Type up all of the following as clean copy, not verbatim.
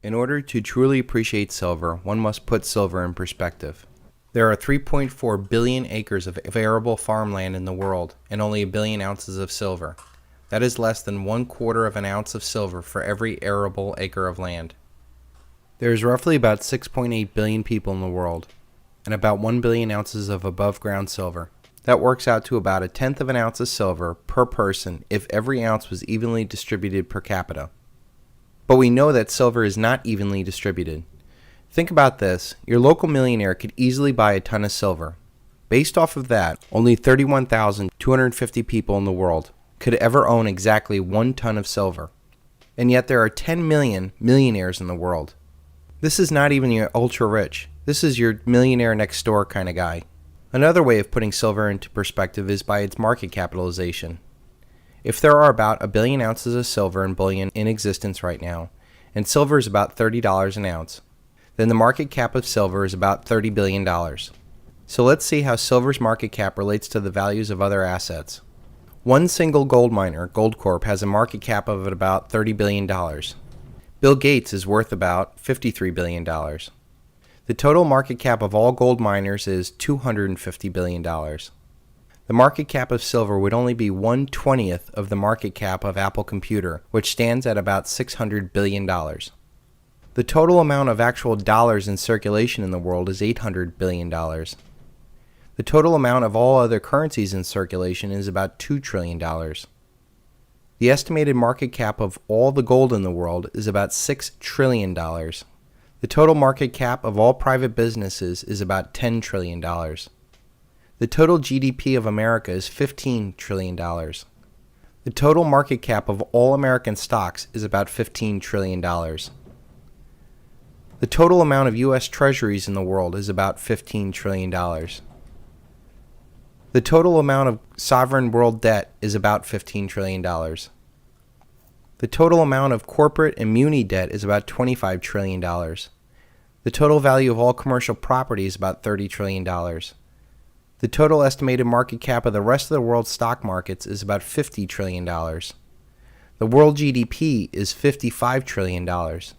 In order to truly appreciate silver, one must put silver in perspective. There are 3.4 billion acres of arable farmland in the world, and only a billion ounces of silver. That is less than 1/4 of an ounce of silver for every arable acre of land. There is roughly about 6.8 billion people in the world, and about 1 billion ounces of above-ground silver. That works out to about 1/10 of an ounce of silver per person if every ounce was evenly distributed per capita. But we know that silver is not evenly distributed. Think about this. Your local millionaire could easily buy a ton of silver. Based off of that, only 31,250 people in the world could ever own exactly 1 ton of silver. And yet there are 10 million millionaires in the world. This is not even your ultra-rich. This is your millionaire next door kind of guy. Another way of putting silver into perspective is by its market capitalization. If there are about 1 billion ounces of silver in bullion in existence right now, and silver is about $30 an ounce, then the market cap of silver is about $30 billion. So let's see how silver's market cap relates to the values of other assets. One single gold miner, Goldcorp, has a market cap of about $30 billion. Bill Gates is worth about $53 billion. The total market cap of all gold miners is $250 billion. The market cap of silver would only be 1/20th of the market cap of Apple Computer, which stands at about $600 billion. The total amount of actual dollars in circulation in the world is $800 billion. The total amount of all other currencies in circulation is about $2 trillion. The estimated market cap of all the gold in the world is about $6 trillion. The total market cap of all private businesses is about $10 trillion. The total GDP of America is $15 trillion. The total market cap of all American stocks is about $15 trillion. The total amount of U.S. treasuries in the world is about $15 trillion. The total amount of sovereign world debt is about $15 trillion. The total amount of corporate and muni debt is about $25 trillion. The total value of all commercial property is about $30 trillion. The total estimated market cap of the rest of the world's stock markets is about $50 trillion. The world GDP is $55 trillion. The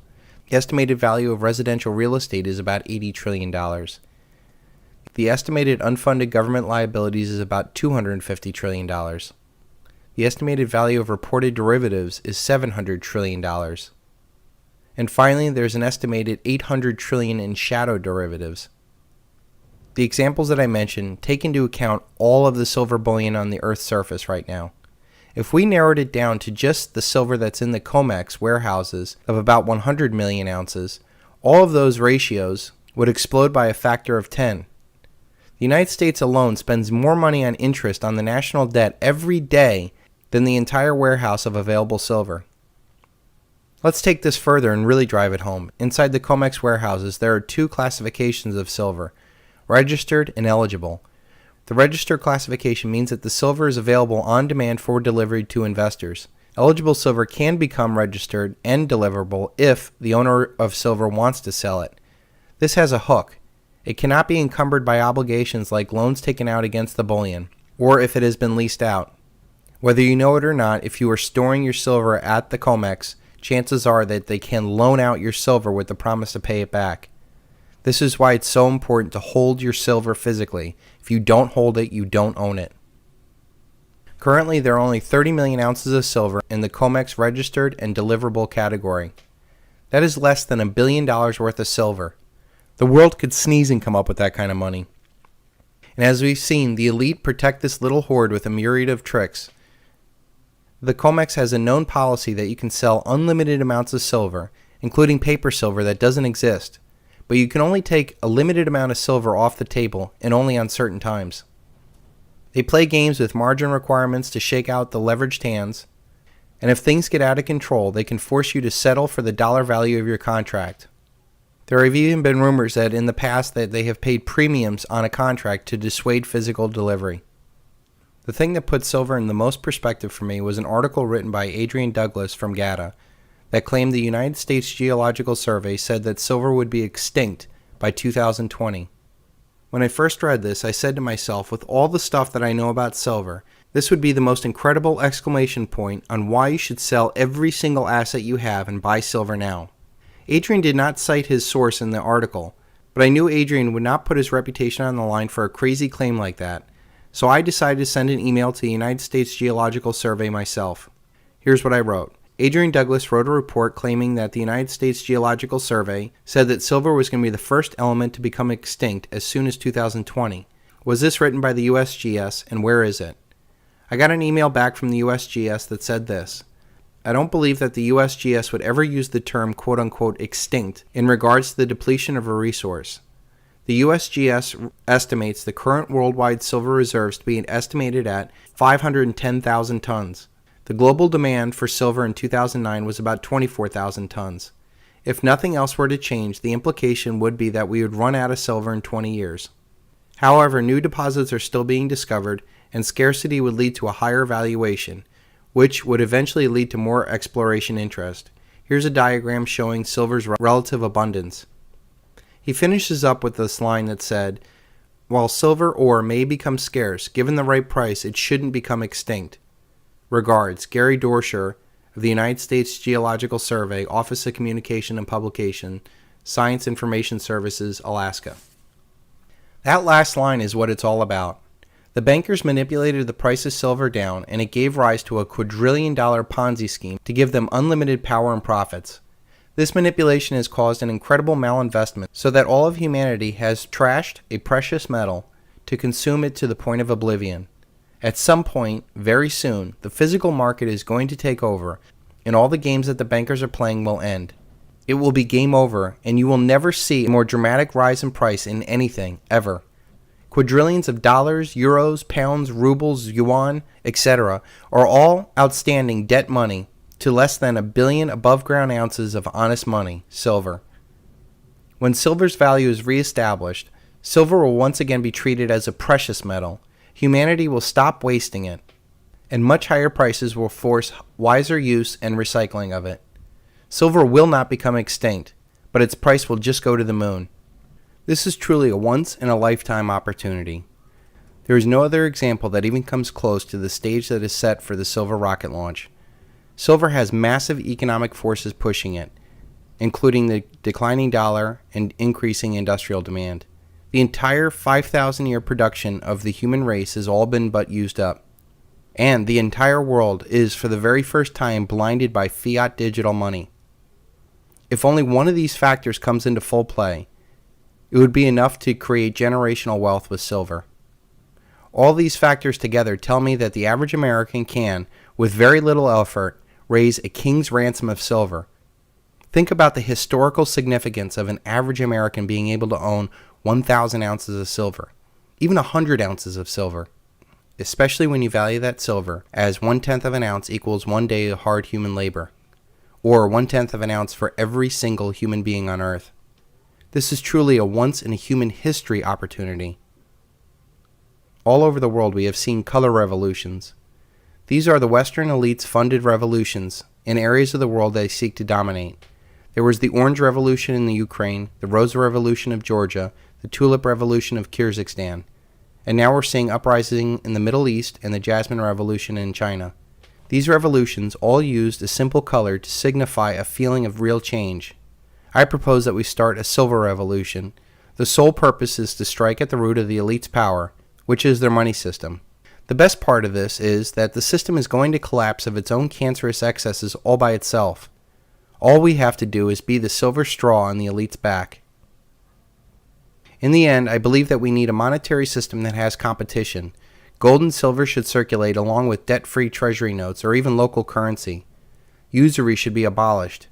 estimated value of residential real estate is about $80 trillion. The estimated unfunded government liabilities is about $250 trillion. The estimated value of reported derivatives is $700 trillion. And finally, there's an estimated $800 trillion in shadow derivatives. The examples that I mentioned take into account all of the silver bullion on the Earth's surface right now. If we narrowed it down to just the silver that's in the COMEX warehouses of about 100 million ounces, all of those ratios would explode by a factor of 10. The United States alone spends more money on interest on the national debt every day than the entire warehouse of available silver. Let's take this further and really drive it home. Inside the COMEX warehouses, there are 2 classifications of silver, registered and eligible. The registered classification means that the silver is available on demand for delivery to investors. Eligible silver can become registered and deliverable if the owner of silver wants to sell it. This has a hook. It cannot be encumbered by obligations like loans taken out against the bullion, or if it has been leased out. Whether you know it or not, if you are storing your silver at the COMEX, chances are that they can loan out your silver with the promise to pay it back. This is why it's so important to hold your silver physically. If you don't hold it, you don't own it. Currently, there are only 30 million ounces of silver in the COMEX registered and deliverable category. That is less than $1 billion worth of silver. The world could sneeze and come up with that kind of money. And as we've seen, the elite protect this little hoard with a myriad of tricks. The COMEX has a known policy that you can sell unlimited amounts of silver, including paper silver that doesn't exist, but you can only take a limited amount of silver off the table and only on certain times. They play games with margin requirements to shake out the leveraged hands, and if things get out of control, they can force you to settle for the dollar value of your contract. There have even been rumors that in the past that they have paid premiums on a contract to dissuade physical delivery. The thing that put silver in the most perspective for me was an article written by Adrian Douglas from GATA that claimed the United States Geological Survey said that silver would be extinct by 2020. When I first read this, I said to myself, with all the stuff that I know about silver, this would be the most incredible exclamation point on why you should sell every single asset you have and buy silver now. Adrian did not cite his source in the article, but I knew Adrian would not put his reputation on the line for a crazy claim like that, so I decided to send an email to the United States Geological Survey myself. Here's what I wrote. Adrian Douglas wrote a report claiming that the United States Geological Survey said that silver was going to be the first element to become extinct as soon as 2020. Was this written by the USGS, and where is it? I got an email back from the USGS that said this. I don't believe that the USGS would ever use the term quote-unquote extinct in regards to the depletion of a resource. The USGS estimates the current worldwide silver reserves to be estimated at 510,000 tons. The global demand for silver in 2009 was about 24,000 tons. If nothing else were to change, the implication would be that we would run out of silver in 20 years. However, new deposits are still being discovered, and scarcity would lead to a higher valuation, which would eventually lead to more exploration interest. Here's a diagram showing silver's relative abundance. He finishes up with this line that said, while silver ore may become scarce, given the right price, it shouldn't become extinct. Regards, Gary Dorsher of the United States Geological Survey, Office of Communication and Publication, Science Information Services, Alaska. That last line is what it's all about. The bankers manipulated the price of silver down, and it gave rise to a quadrillion-dollar Ponzi scheme to give them unlimited power and profits. This manipulation has caused an incredible malinvestment so that all of humanity has trashed a precious metal to consume it to the point of oblivion. At some point, very soon, the physical market is going to take over, and all the games that the bankers are playing will end. It will be game over, and you will never see a more dramatic rise in price in anything, ever. Quadrillions of dollars, euros, pounds, rubles, yuan, etc. are all outstanding debt money to less than 1 billion above-ground ounces of honest money, silver. When silver's value is reestablished, silver will once again be treated as a precious metal. Humanity will stop wasting it, and much higher prices will force wiser use and recycling of it. Silver will not become extinct, but its price will just go to the moon. This is truly a once-in-a-lifetime opportunity. There is no other example that even comes close to the stage that is set for the silver rocket launch. Silver has massive economic forces pushing it, including the declining dollar and increasing industrial demand. The entire 5,000-year production of the human race has all been but used up. And the entire world is, for the very first time, blinded by fiat digital money. If only one of these factors comes into full play, it would be enough to create generational wealth with silver. All these factors together tell me that the average American can, with very little effort, raise a king's ransom of silver. Think about the historical significance of an average American being able to own 1,000 ounces of silver, even 100 ounces of silver, especially when you value that silver as 1/10 of an ounce equals 1 day of hard human labor, or 1/10 of an ounce for every single human being on earth. This is truly a once-in-a-human history opportunity. All over the world we have seen color revolutions. These are the Western elites' funded revolutions in areas of the world they seek to dominate. There was the Orange Revolution in the Ukraine, the Rose Revolution of Georgia, the Tulip Revolution of Kyrgyzstan, and now we're seeing uprising in the Middle East and the Jasmine Revolution in China. These revolutions all used a simple color to signify a feeling of real change. I propose that we start a silver revolution. The sole purpose is to strike at the root of the elite's power, which is their money system. The best part of this is that the system is going to collapse of its own cancerous excesses all by itself. All we have to do is be the silver straw on the elite's back. In the end, I believe that we need a monetary system that has competition. Gold and silver should circulate along with debt-free treasury notes or even local currency. Usury should be abolished.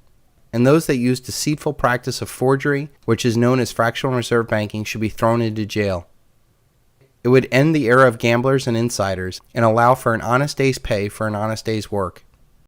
And those that use deceitful practice of forgery, which is known as fractional reserve banking, should be thrown into jail. It would end the era of gamblers and insiders and allow for an honest day's pay for an honest day's work.